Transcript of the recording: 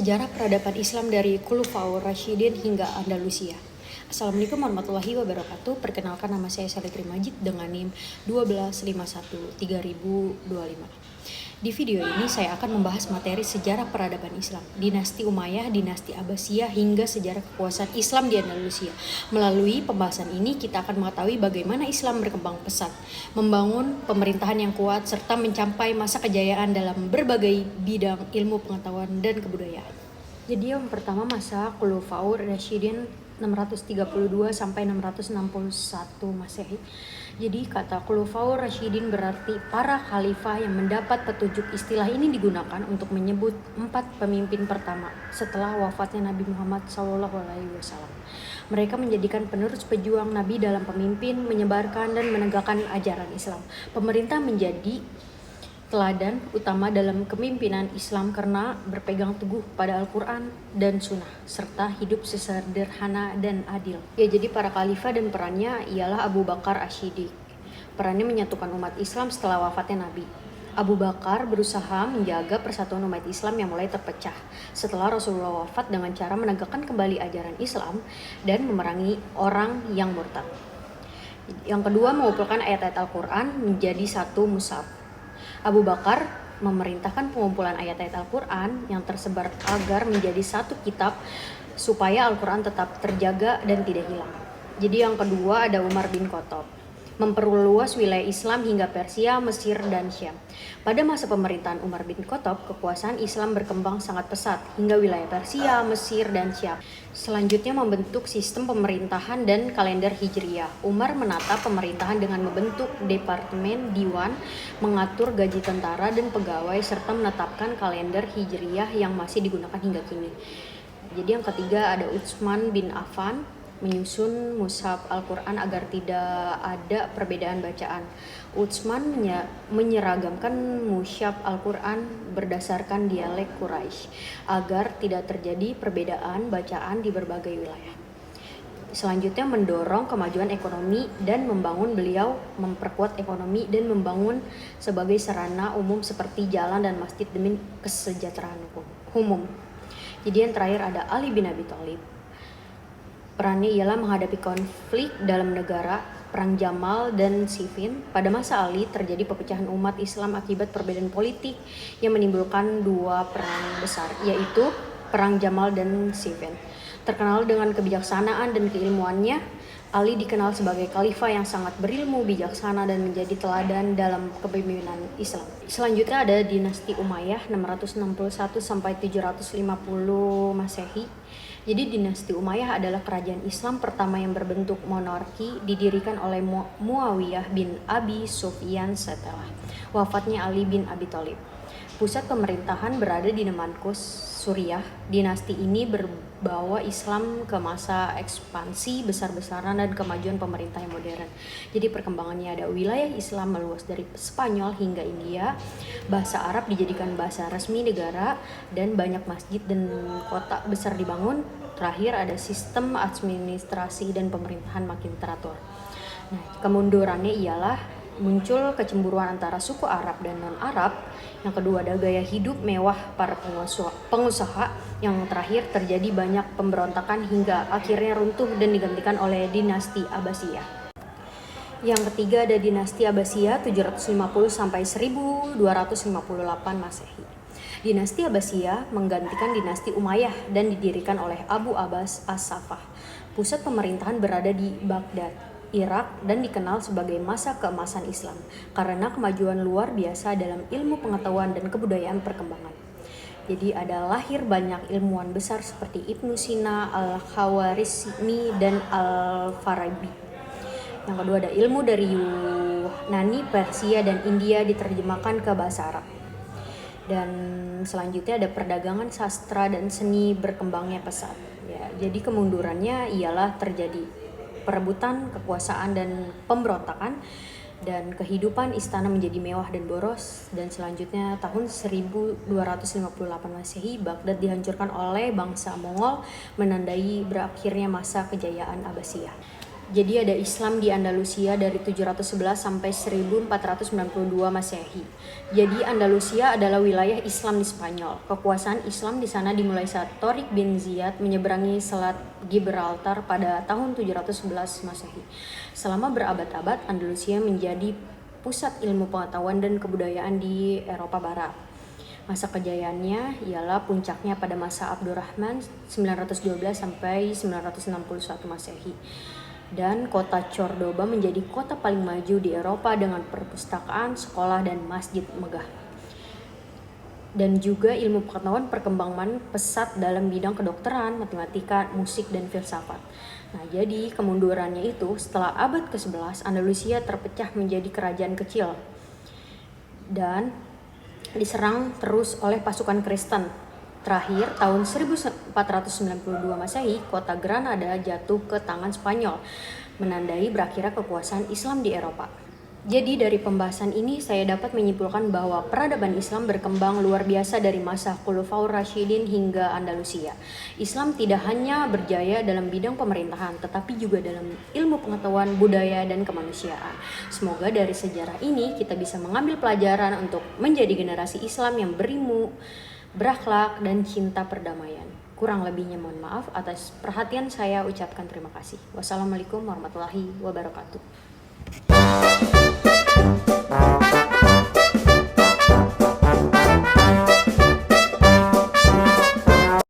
Sejarah Peradaban Islam dari Khulafaur Rasyidin hingga Andalusia. Assalamualaikum warahmatullahi wabarakatuh. Perkenalkan, nama saya Salih Majid dengan NIM 12513025. Di video ini saya akan membahas materi sejarah peradaban Islam, dinasti Umayyah, dinasti Abbasiyah, hingga sejarah kekuasaan Islam di Andalusia. Melalui pembahasan ini kita akan mengetahui bagaimana Islam berkembang pesat, membangun pemerintahan yang kuat, serta mencapai masa kejayaan dalam berbagai bidang ilmu pengetahuan dan kebudayaan. Jadi yang pertama, masa Khulafaur Rasyidin 632 sampai 661 Masehi. Jadi kata Khulafaur Rasyidin berarti para khalifah yang mendapat petunjuk. Istilah ini digunakan untuk menyebut 4 pemimpin pertama setelah wafatnya Nabi Muhammad SAW. Mereka menjadikan penerus pejuang Nabi dalam pemimpin, menyebarkan dan menegakkan ajaran Islam. Pemerintah menjadi teladan utama dalam kepemimpinan Islam karena berpegang teguh pada Al-Quran dan Sunnah, serta hidup sesederhana dan adil. Ya, jadi para khalifah dan perannya ialah Abu Bakar Asy-Siddiq. Perannya menyatukan umat Islam setelah wafatnya Nabi. Abu Bakar berusaha menjaga persatuan umat Islam yang mulai terpecah setelah Rasulullah wafat dengan cara menegakkan kembali ajaran Islam dan memerangi orang yang murtad. Yang kedua, mengumpulkan ayat-ayat Al-Quran menjadi satu mushaf. Abu Bakar memerintahkan pengumpulan ayat-ayat Al-Quran yang tersebar agar menjadi satu kitab supaya Al-Quran tetap terjaga dan tidak hilang. Jadi yang kedua ada Umar bin Khattab, memperluas wilayah Islam hingga Persia, Mesir, dan Syam. Pada masa pemerintahan Umar bin Khattab, kekuasaan Islam berkembang sangat pesat hingga wilayah Persia, Mesir, dan Syam. Selanjutnya membentuk sistem pemerintahan dan kalender Hijriyah. Umar menata pemerintahan dengan membentuk departemen Diwan, mengatur gaji tentara dan pegawai, serta menetapkan kalender Hijriyah yang masih digunakan hingga kini. Jadi yang ketiga ada Utsman bin Affan, menyusun mushaf Al-Quran agar tidak ada perbedaan bacaan. Utsman menyeragamkan mushaf Al-Quran berdasarkan dialek Quraisy agar tidak terjadi perbedaan bacaan di berbagai wilayah. Selanjutnya mendorong kemajuan ekonomi dan membangun. Beliau memperkuat ekonomi dan membangun sebagai sarana umum seperti jalan dan masjid demi kesejahteraan umum. Jadi yang terakhir ada Ali bin Abi Thalib. Perannya ialah menghadapi konflik dalam negara, Perang Jamal dan Siffin. Pada masa Ali terjadi perpecahan umat Islam akibat perbedaan politik yang menimbulkan dua perang besar, yaitu Perang Jamal dan Siffin. Terkenal dengan kebijaksanaan dan keilmuannya, Ali dikenal sebagai khalifah yang sangat berilmu, bijaksana, dan menjadi teladan dalam kepemimpinan Islam. Selanjutnya ada dinasti Umayyah 661 sampai 750 Masehi. Jadi dinasti Umayyah adalah kerajaan Islam pertama yang berbentuk monarki, didirikan oleh Muawiyah bin Abi Sufyan setelah wafatnya Ali bin Abi Thalib. Pusat pemerintahan berada di Damaskus, Suriah. Dinasti ini berbawa Islam ke masa ekspansi besar-besaran dan kemajuan pemerintah yang modern. Jadi perkembangannya ada wilayah Islam meluas dari Spanyol hingga India. Bahasa Arab dijadikan bahasa resmi negara dan banyak masjid dan kota besar dibangun. Terakhir ada sistem administrasi dan pemerintahan makin teratur. Nah, kemundurannya ialah muncul kecemburuan antara suku Arab dan non-Arab. Yang kedua ada gaya hidup mewah para pengusaha. Yang terakhir terjadi banyak pemberontakan hingga akhirnya runtuh dan digantikan oleh dinasti Abbasiyah. Yang ketiga ada dinasti Abbasiyah 750 sampai 1258 Masehi. Dinasti Abbasiyah menggantikan dinasti Umayyah dan didirikan oleh Abu Abbas As-Saffah. Pusat pemerintahan berada di Baghdad, Irak, dan dikenal sebagai masa keemasan Islam karena kemajuan luar biasa dalam ilmu pengetahuan dan kebudayaan perkembangan. Jadi ada lahir banyak ilmuwan besar seperti Ibnu Sina, Al-Khawarizmi, dan Al-Farabi. Yang kedua ada ilmu dari Yunani, Persia, dan India diterjemahkan ke bahasa Arab. Dan selanjutnya ada perdagangan, sastra, dan seni berkembangnya pesat. Ya, jadi kemundurannya ialah terjadi perebutan kekuasaan dan pemberontakan, dan kehidupan istana menjadi mewah dan boros. Dan selanjutnya tahun 1258 Masehi, Baghdad dihancurkan oleh bangsa Mongol, menandai berakhirnya masa kejayaan Abbasiyah. Jadi ada Islam di Andalusia dari 711 sampai 1492 Masehi. Jadi Andalusia adalah wilayah Islam di Spanyol. Kekuasaan Islam di sana dimulai saat Torik bin Ziyad menyeberangi Selat Gibraltar pada tahun 711 Masehi. Selama berabad-abad, Andalusia menjadi pusat ilmu pengetahuan dan kebudayaan di Eropa Barat. Masa kejayaannya ialah puncaknya pada masa Abdurrahman 912 sampai 961 Masehi. Dan kota Cordoba menjadi kota paling maju di Eropa dengan perpustakaan, sekolah, dan masjid megah. Dan juga ilmu pengetahuan perkembangan pesat dalam bidang kedokteran, matematika, musik, dan filsafat. Nah, jadi kemundurannya itu setelah abad ke-11 Andalusia terpecah menjadi kerajaan kecil dan diserang terus oleh pasukan Kristen. Terakhir, tahun 1492 Masehi, kota Granada jatuh ke tangan Spanyol, menandai berakhirnya kekuasaan Islam di Eropa. Jadi dari pembahasan ini saya dapat menyimpulkan bahwa peradaban Islam berkembang luar biasa dari masa Khulafaur Rasyidin hingga Andalusia. Islam tidak hanya berjaya dalam bidang pemerintahan, tetapi juga dalam ilmu pengetahuan, budaya, dan kemanusiaan. Semoga dari sejarah ini kita bisa mengambil pelajaran untuk menjadi generasi Islam yang berilmu, berakhlak, dan cinta perdamaian. Kurang lebihnya mohon maaf. Atas perhatian saya ucapkan terima kasih. Wassalamualaikum warahmatullahi wabarakatuh.